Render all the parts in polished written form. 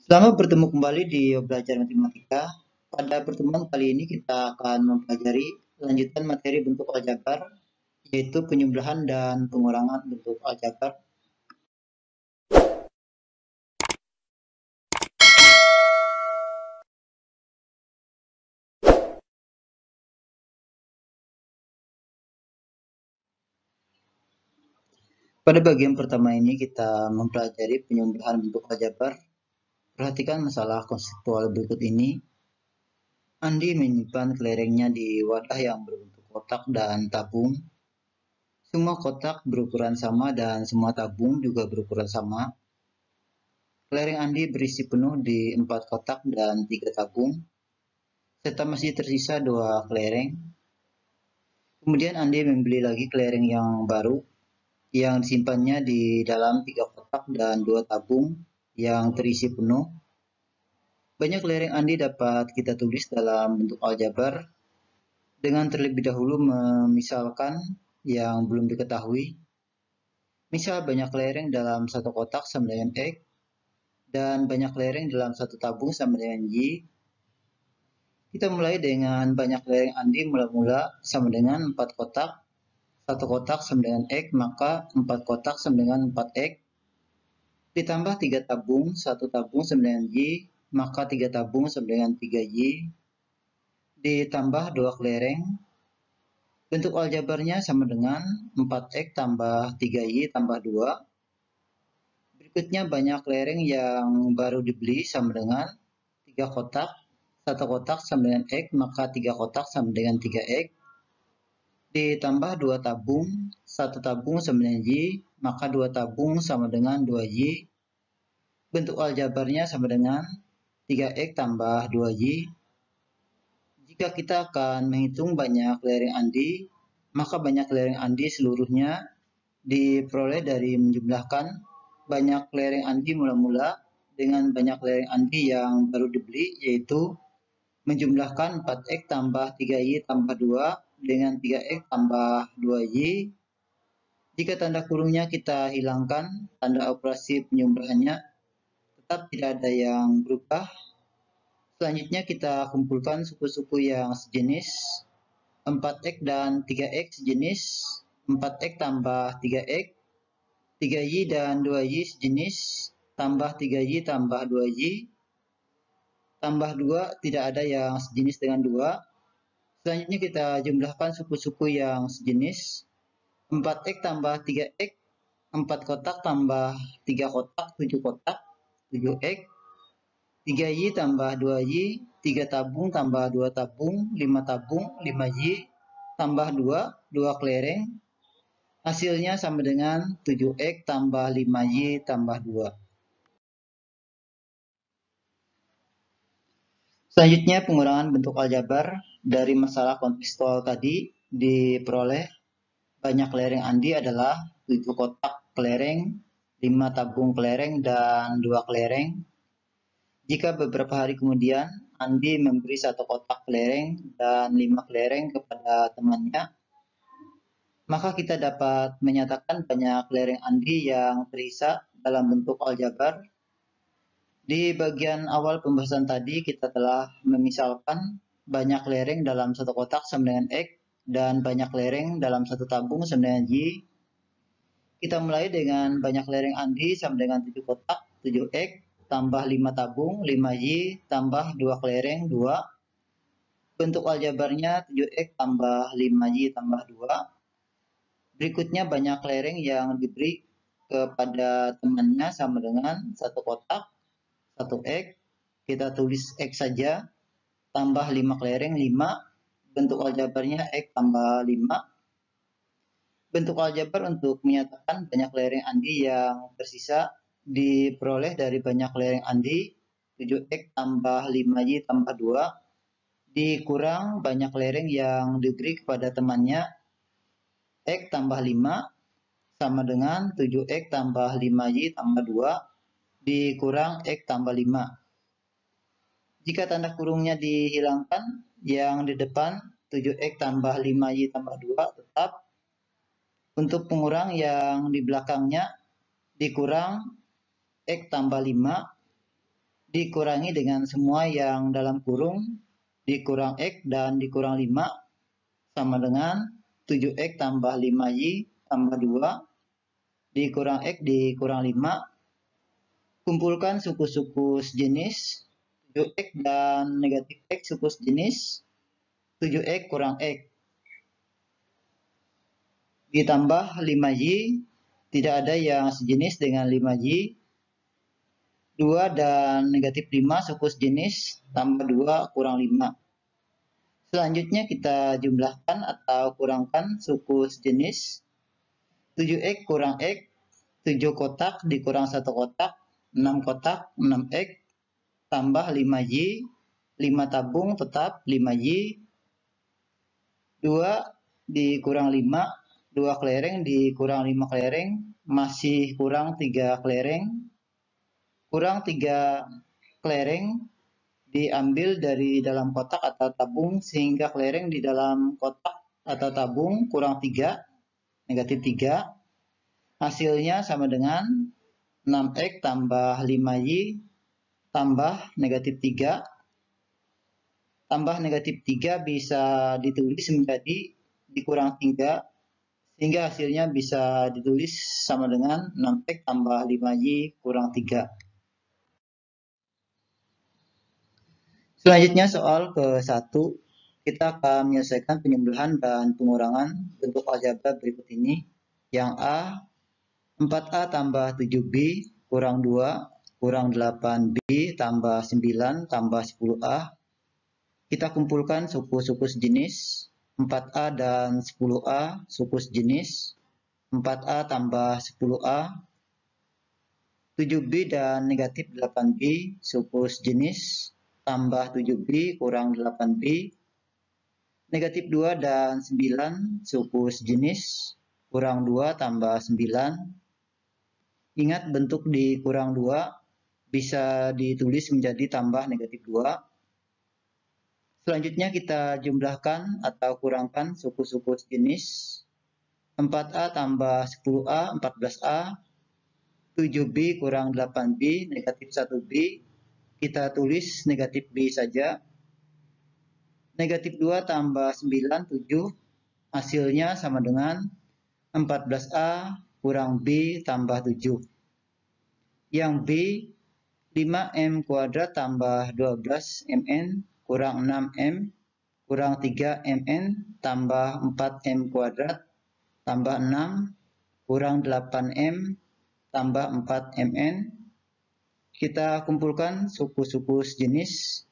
Selamat bertemu kembali di Belajar Matematika. Pada pertemuan kali ini kita akan mempelajari lanjutan materi bentuk aljabar, yaitu penjumlahan dan pengurangan bentuk aljabar. Pada bagian pertama ini kita mempelajari penjumlahan bentuk aljabar. Perhatikan masalah konseptual berikut ini. Andi menyimpan kelerengnya di wadah yang berbentuk kotak dan tabung. Semua kotak berukuran sama dan semua tabung juga berukuran sama. Kelereng Andi berisi penuh di 4 kotak dan 3 tabung, serta masih tersisa 2 kelereng. Kemudian Andi membeli lagi kelereng yang baru, yang disimpannya di dalam 3 kotak dan 2 tabung yang terisi penuh. Banyak kelereng Andi dapat kita tulis dalam bentuk aljabar dengan terlebih dahulu memisalkan yang belum diketahui. Misal banyak kelereng dalam satu kotak sama dengan X, dan banyak kelereng dalam satu tabung sama dengan Y. Kita mulai dengan banyak kelereng Andi mula-mula sama dengan 4 kotak. 1 kotak sama dengan X, maka 4 kotak sama dengan 4X. Ditambah 3 tabung, 1 tabung sama dengan Y, maka 3 tabung sama dengan 3Y. Ditambah 2 kelereng. Bentuk aljabarnya sama dengan 4X tambah 3Y tambah 2. Berikutnya banyak kelereng yang baru dibeli sama dengan 3 kotak. 1 kotak sama dengan X, maka 3 kotak sama dengan 3X. Ditambah 2 tabung, 1 tabung sama dengan Y, maka 2 tabung sama dengan 2Y. Bentuk aljabarnya sama dengan 3X tambah 2Y. Jika kita akan menghitung banyak kelereng Andi, maka banyak kelereng Andi seluruhnya diperoleh dari menjumlahkan banyak kelereng Andi mula-mula dengan banyak kelereng Andi yang baru dibeli, yaitu menjumlahkan 4X tambah 3Y tambah 2 dengan 3X tambah 2Y. Jika tanda kurungnya kita hilangkan, tanda operasi penjumlahannya tetap tidak ada yang berubah. Selanjutnya kita kumpulkan suku-suku yang sejenis. 4X dan 3X sejenis. 4X tambah 3X. 3Y dan 2Y sejenis. Tambah 3Y tambah 2Y. Tambah 2 tidak ada yang sejenis dengan 2. Selanjutnya kita jumlahkan suku-suku yang sejenis. 4X tambah 3X. 4 kotak tambah 3 kotak, 7 kotak, 7X. 3Y tambah 2Y, 3 tabung tambah 2 tabung, 5 tabung, 5Y, tambah 2, 2 kelereng. Hasilnya sama dengan 7X tambah 5Y tambah 2. Selanjutnya pengurangan bentuk aljabar dari masalah kontekstual tadi diperoleh banyak kelereng Andi adalah 7 kotak kelereng, 5 tabung kelereng, dan 2 kelereng. Jika beberapa hari kemudian Andi memberi 1 kotak kelereng dan 5 kelereng kepada temannya, maka kita dapat menyatakan banyak kelereng Andi yang tersisa dalam bentuk aljabar. Di bagian awal pembahasan tadi kita telah memisalkan banyak kelereng dalam satu kotak sama dengan X dan banyak kelereng dalam satu tabung sama dengan Y. Kita mulai dengan banyak kelereng Andi sama dengan 7 kotak, 7X, tambah 5 tabung, 5Y, tambah 2 kelereng, 2. Bentuk aljabarnya 7X tambah 5Y tambah 2. Berikutnya banyak kelereng yang diberi kepada temannya sama dengan 1 kotak, 1X. Kita tulis X saja, tambah 5 kelereng, 5. Bentuk aljabarnya X tambah 5. Bentuk aljabar untuk menyatakan banyak kelereng Andi yang tersisa diperoleh dari banyak kelereng Andi 7X tambah 5Y tambah 2 dikurang banyak kelereng yang diberi kepada temannya X tambah 5 sama dengan 7X tambah 5Y tambah 2 dikurang X tambah 5. Jika tanda kurungnya dihilangkan, yang di depan 7X tambah 5Y tambah 2 tetap. Untuk pengurang yang di belakangnya dikurang X tambah 5 dikurangi dengan semua yang dalam kurung dikurang X dan dikurang 5 sama dengan 7X tambah 5Y tambah 2 dikurang X dikurang 5. Kumpulkan suku-suku sejenis 7X dan negatif X suku sejenis 7X kurang X ditambah 5Y, tidak ada yang sejenis dengan 5Y, 2 dan negatif 5 suku sejenis tambah 2 kurang 5. Selanjutnya kita jumlahkan atau kurangkan suku sejenis 7X kurang X, 7 kotak dikurang 1 kotak, 6 kotak, 6X, tambah 5Y, 5 tabung tetap 5Y, 2 dikurang 5, 2 kelereng dikurang 5 kelereng, masih kurang 3 kelereng, kurang 3 kelereng diambil dari dalam kotak atau tabung sehingga kelereng di dalam kotak atau tabung kurang 3, negatif 3. Hasilnya sama dengan 6X tambah 5Y tambah negatif 3. Tambah negatif 3 bisa ditulis menjadi dikurang 3 sehingga hasilnya bisa ditulis sama dengan 6X tambah 5Y kurang 3. Selanjutnya soal ke-1, kita akan menyelesaikan penyembelihan dan pengurangan bentuk aljabar berikut ini. Yang A, 4A tambah 7B kurang 2 kurang 8B tambah 9 tambah 10A. Kita kumpulkan suku-suku sejenis 4A dan 10A suku sejenis 4A tambah 10A, 7B dan negatif 8B suku sejenis tambah 7B kurang 8B, negatif 2 dan 9 suku sejenis kurang 2 tambah 9. Ingat bentuk dikurang 2 bisa ditulis menjadi tambah negatif 2. Selanjutnya kita jumlahkan atau kurangkan suku-suku sejenis 4A tambah 10A, 14A, 7B kurang 8B, negatif 1B, kita tulis negatif B saja. Negatif 2 tambah 9, 7, hasilnya sama dengan 14A kurang B tambah 7. Yang B, 5M kuadrat tambah 12MN kurang 6M kurang 3MN tambah 4M kuadrat tambah 6 kurang 8M tambah 4MN. Kita kumpulkan suku-suku sejenis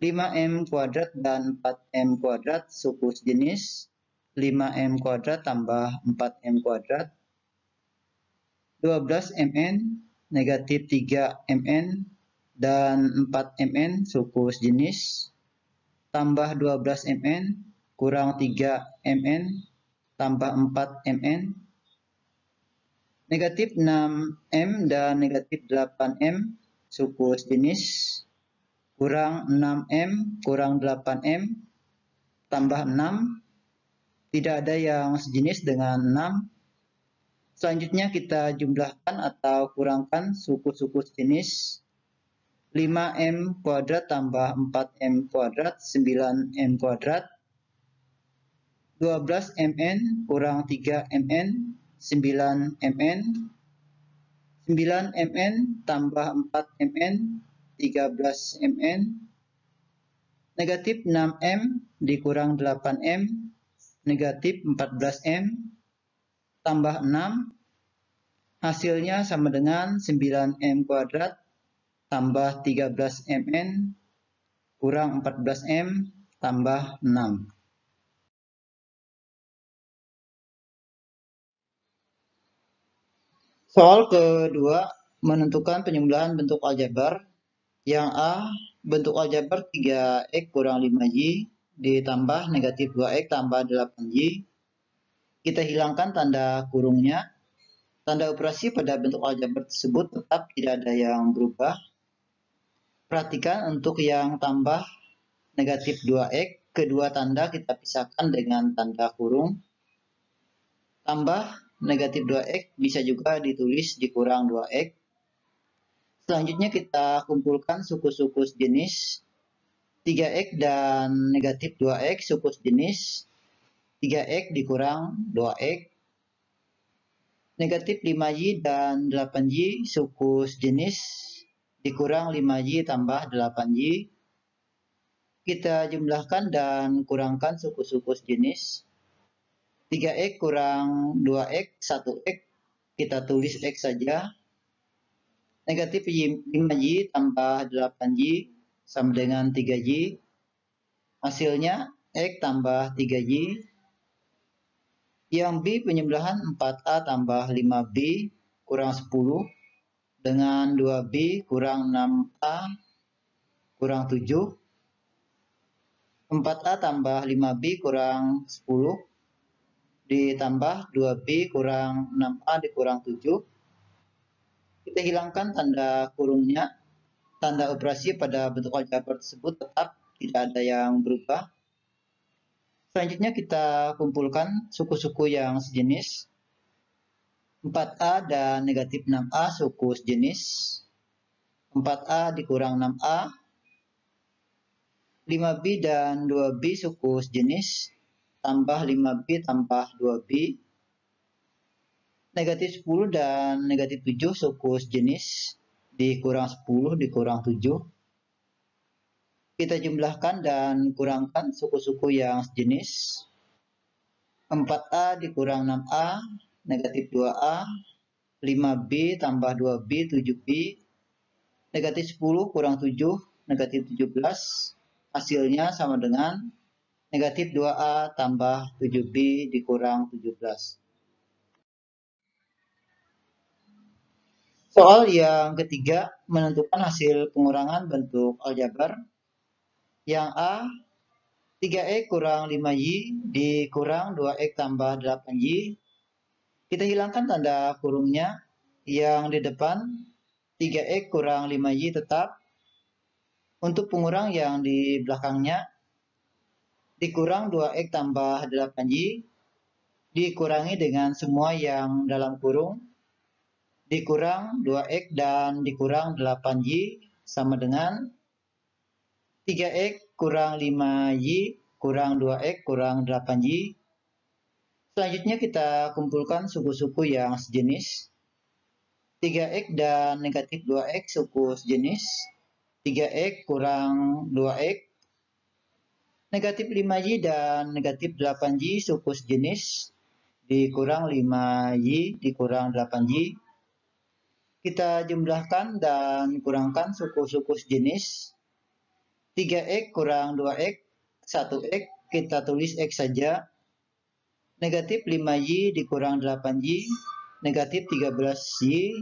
5M kuadrat dan 4M kuadrat suku sejenis 5M kuadrat tambah 4M kuadrat 12MN negatif 3MN dan 4MN suku sejenis tambah 12MN kurang 3MN tambah 4MN negatif 6M dan negatif 8M suku sejenis kurang 6M kurang 8M tambah 6, tidak ada yang sejenis dengan 6. Selanjutnya kita jumlahkan atau kurangkan suku-suku sejenis 5M kuadrat tambah 4M kuadrat 9M kuadrat 12MN kurang 3MN 9MN 9MN tambah 4MN 13MN negatif 6M dikurang 8M negatif 14M tambah 6, hasilnya sama dengan 9M kuadrat tambah 13MN kurang 14M tambah 6. Soal kedua, menentukan penyembelihan bentuk aljabar. Yang A, bentuk aljabar 3X kurang 5Y ditambah negatif 2X tambah 8Y. Kita hilangkan tanda kurungnya. Tanda operasi pada bentuk aljabar tersebut tetap tidak ada yang berubah. Perhatikan untuk yang tambah negatif 2X, kedua tanda kita pisahkan dengan tanda kurung. Tambah negatif 2X bisa juga ditulis dikurang 2X. Selanjutnya kita kumpulkan suku-suku sejenis 3x dan negatif 2x suku sejenis 3x dikurang 2x, negatif 5y dan 8y suku sejenis dikurang 5y tambah 8y. Kita jumlahkan dan kurangkan suku-suku sejenis 3x kurang 2x 1x, kita tulis x saja. Negatif 5y tambah 8y sama dengan 3y. Hasilnya x tambah 3y. Yang B penjumlahan 4A tambah 5B kurang 10 dengan 2B kurang 6A kurang 7. 4A tambah 5B kurang 10 ditambah 2B kurang 6A dikurang 7. Kita hilangkan tanda kurungnya. Tanda operasi pada bentuk aljabar tersebut tetap tidak ada yang berubah. Selanjutnya kita kumpulkan suku-suku yang sejenis 4A dan negatif 6A suku sejenis 4A dikurang 6A, 5B dan 2B suku sejenis tambah 5B tambah 2B, negatif 10 dan negatif 7 suku sejenis dikurang 10 dikurang 7. Kita jumlahkan dan kurangkan suku-suku yang sejenis 4A dikurang 6A, negatif 2A, 5B tambah 2B 7B, negatif 10 kurang 7, negatif 17. Hasilnya sama dengan negatif 2A tambah 7B dikurang 17. Soal yang ketiga, menentukan hasil pengurangan bentuk aljabar. Yang A, 3x kurang 5y dikurang 2x tambah 8y. Kita hilangkan tanda kurungnya. Yang di depan 3x kurang 5y tetap. Untuk pengurang yang di belakangnya dikurang 2x tambah 8y dikurangi dengan semua yang dalam kurung dikurang 2x dan dikurang 8y sama dengan 3x kurang 5y kurang 2x kurang 8y. Selanjutnya kita kumpulkan suku-suku yang sejenis 3x dan negatif 2x suku sejenis 3x kurang 2x, negatif 5y dan negatif 8y suku sejenis dikurang 5y dikurang 8y. Kita jumlahkan dan kurangkan suku-suku sejenis 3x kurang 2x 1x, kita tulis x saja. Negatif 5y dikurang 8y negatif 13y.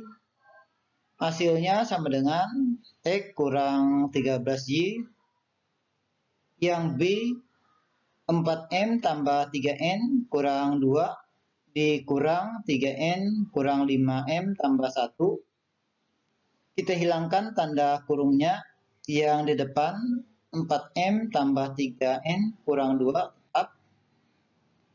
Hasilnya sama dengan x kurang 13y. Yang B 4m tambah 3n kurang 2 dikurang 3n kurang 5m tambah 1. Kita hilangkan tanda kurungnya. Yang di depan 4m tambah 3n kurang 2 tetap.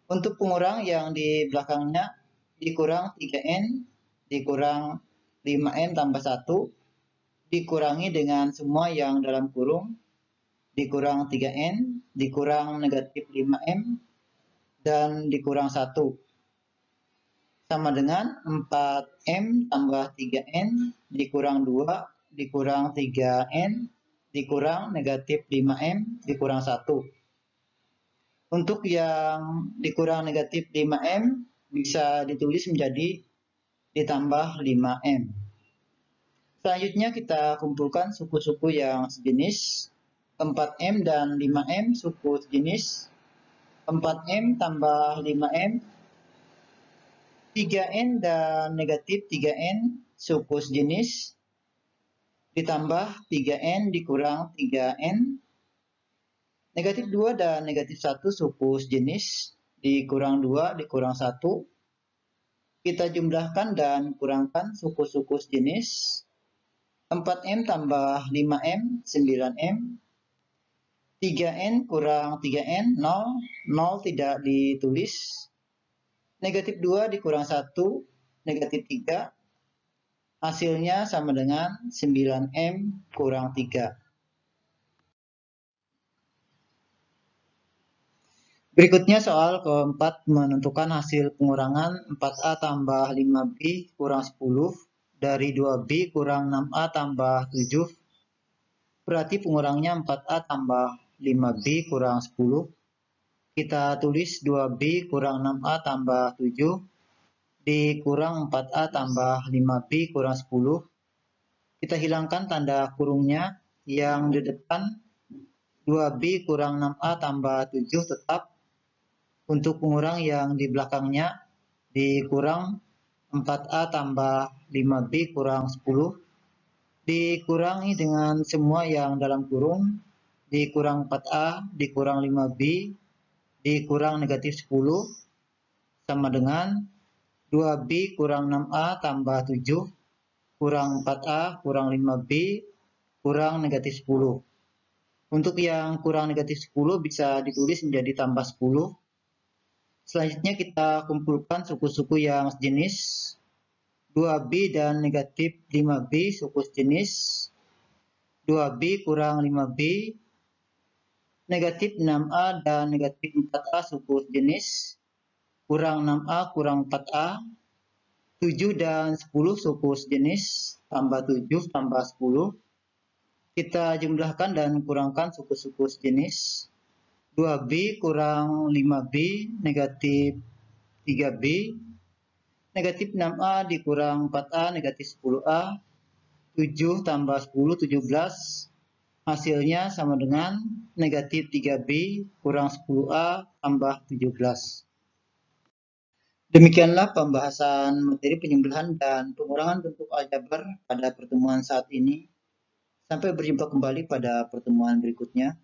Untuk pengurang yang di belakangnya dikurang 3n dikurang 5n tambah 1 dikurangi dengan semua yang dalam kurung dikurang 3n dikurang negatif 5m dan dikurang 1 sama dengan 4m tambah 3n dikurang 2 dikurang 3n dikurang negatif 5m dikurang 1. Untuk yang dikurang negatif 5m bisa ditulis menjadi ditambah 5m. Selanjutnya kita kumpulkan suku-suku yang sejenis 4m dan 5m suku sejenis 4m tambah 5m, 3n dan negatif 3n suku sejenis ditambah 3n dikurang 3n, negatif 2 dan negatif 1 suku sejenis dikurang 2 dikurang 1. Kita jumlahkan dan kurangkan suku-suku sejenis 4m tambah 5m 9m, 3n kurang 3n 0, 0 tidak ditulis, negatif 2 dikurang 1, negatif 3. Hasilnya sama dengan 9M kurang 3. Berikutnya soal keempat menentukan hasil pengurangan 4A tambah 5B kurang 10 dari 2B kurang 6A tambah 7. Berarti pengurangnya 4A tambah 5B kurang 10. Kita tulis 2B kurang 6A tambah 7 dikurang 4A tambah 5B kurang 10. Kita hilangkan tanda kurungnya, yang di depan 2B kurang 6A tambah 7 tetap. Untuk pengurang yang di belakangnya dikurang 4A tambah 5B kurang 10. Dikurangi dengan semua yang dalam kurung, dikurang 4A, dikurang 5B, dikurang negatif 10, sama dengan 2B kurang 6A tambah 7, kurang 4A, kurang 5B, kurang negatif 10. Untuk yang kurang negatif 10 bisa ditulis menjadi tambah 10. Selanjutnya kita kumpulkan suku-suku yang sejenis. 2B dan negatif 5B suku sejenis. 2B kurang 5B, negatif 6A dan negatif 4A suku sejenis, kurang 6A kurang 4A, 7 dan 10 suku sejenis, tambah 7 tambah 10. Kita jumlahkan dan kurangkan suku-suku sejenis. 2B kurang 5B, negatif 3B, negatif 6A dikurang 4A, negatif 10A, 7 tambah 10, 17. Hasilnya sama dengan negatif 3B kurang 10A tambah 17. Demikianlah pembahasan materi penjumlahan dan pengurangan bentuk aljabar pada pertemuan saat ini. Sampai berjumpa kembali pada pertemuan berikutnya.